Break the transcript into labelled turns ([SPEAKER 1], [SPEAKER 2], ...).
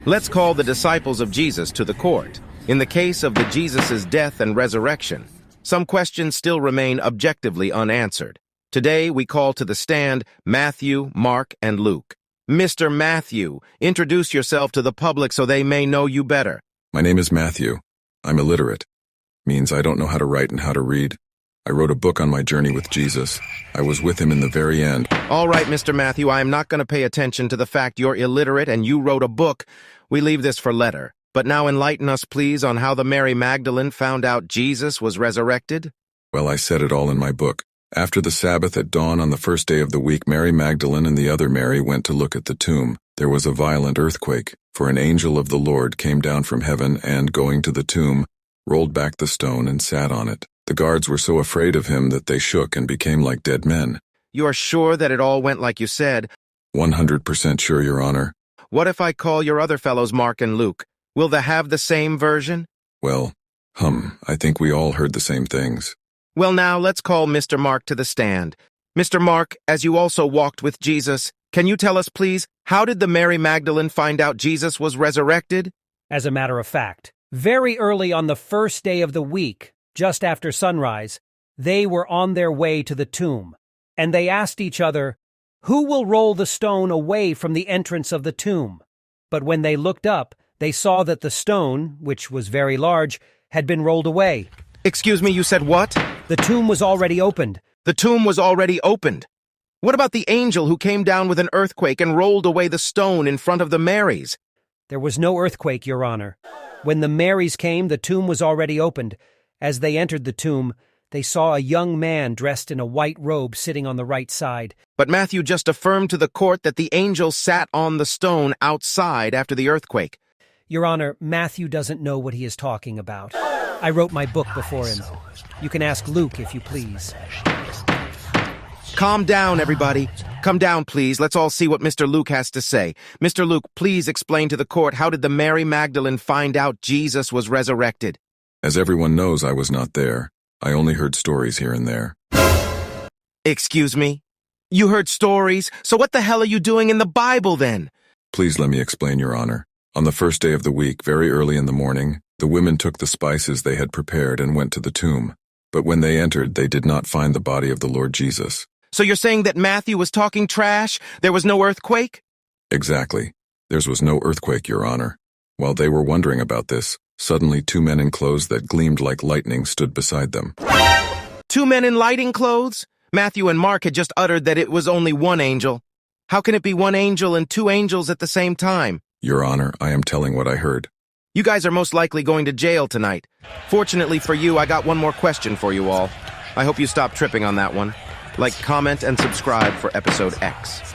[SPEAKER 1] Let's call the disciples of Jesus to the court. In the case of Jesus' death and resurrection, some questions still remain objectively unanswered. Today, we call to the stand Matthew, Mark, and Luke. Mr. Matthew, introduce yourself to the public so they may know you better.
[SPEAKER 2] My name is Matthew. I'm illiterate. Means I don't know how to write and how to read. I wrote a book on my journey with Jesus. I was with him in the very end.
[SPEAKER 1] All right, Mr. Matthew, I am not going to pay attention to the fact you're illiterate and you wrote a book. We leave this for later. But now enlighten us, please, on how the Mary Magdalene found out Jesus was resurrected.
[SPEAKER 2] Well, I said it all in my book. After the Sabbath at dawn on the first day of the week, Mary Magdalene and the other Mary went to look at the tomb. There was a violent earthquake, for an angel of the Lord came down from heaven and, going to the tomb, rolled back the stone and sat on it. The guards were so afraid of him that they shook and became like dead men.
[SPEAKER 1] You are sure that it all went like you said?
[SPEAKER 2] 100% sure, Your Honor.
[SPEAKER 1] What if I call your other fellows Mark and Luke? Will they have the same version?
[SPEAKER 2] Well, I think we all heard the same things.
[SPEAKER 1] Well, now let's call Mr. Mark to the stand. Mr. Mark, as you also walked with Jesus, can you tell us, please, how did the Mary Magdalene find out Jesus was resurrected?
[SPEAKER 3] As a matter of fact, very early on the first day of the week, just after sunrise, they were on their way to the tomb, and they asked each other, "Who will roll the stone away from the entrance of the tomb?" But when they looked up, they saw that the stone, which was very large, had been rolled away.
[SPEAKER 1] Excuse me, you said what?
[SPEAKER 3] The tomb was already opened.
[SPEAKER 1] The tomb was already opened. What about the angel who came down with an earthquake and rolled away the stone in front of the Marys?
[SPEAKER 3] There was no earthquake, Your Honor. When the Marys came, the tomb was already opened. As they entered the tomb, they saw a young man dressed in a white robe sitting on the right side.
[SPEAKER 1] But Matthew just affirmed to the court that the angel sat on the stone outside after the earthquake.
[SPEAKER 3] Your Honor, Matthew doesn't know what he is talking about. I wrote my book before him. You can ask Luke if you please.
[SPEAKER 1] Calm down, everybody. Come down, please. Let's all see what Mr. Luke has to say. Mr. Luke, please explain to the court, how did the Mary Magdalene find out Jesus was resurrected?
[SPEAKER 2] As everyone knows, I was not there. I only heard stories here and there.
[SPEAKER 1] Excuse me? You heard stories? So what the hell are you doing in the Bible then?
[SPEAKER 2] Please let me explain, Your Honor. On the first day of the week, very early in the morning, the women took the spices they had prepared and went to the tomb. But when they entered, they did not find the body of the Lord Jesus.
[SPEAKER 1] So you're saying that Matthew was talking trash? There was no earthquake?
[SPEAKER 2] Exactly. There was no earthquake, Your Honor. While they were wondering about this, suddenly 2 men in clothes that gleamed like lightning stood beside them.
[SPEAKER 1] 2 men in lighting clothes? Matthew and Mark had just uttered that it was only one angel. How can it be one angel and 2 angels at the same time?
[SPEAKER 2] Your Honor, I am telling what I heard.
[SPEAKER 1] You guys are most likely going to jail tonight. Fortunately for you, I got one more question for you all. I hope you stop tripping on that one. Like, comment, and subscribe for episode X.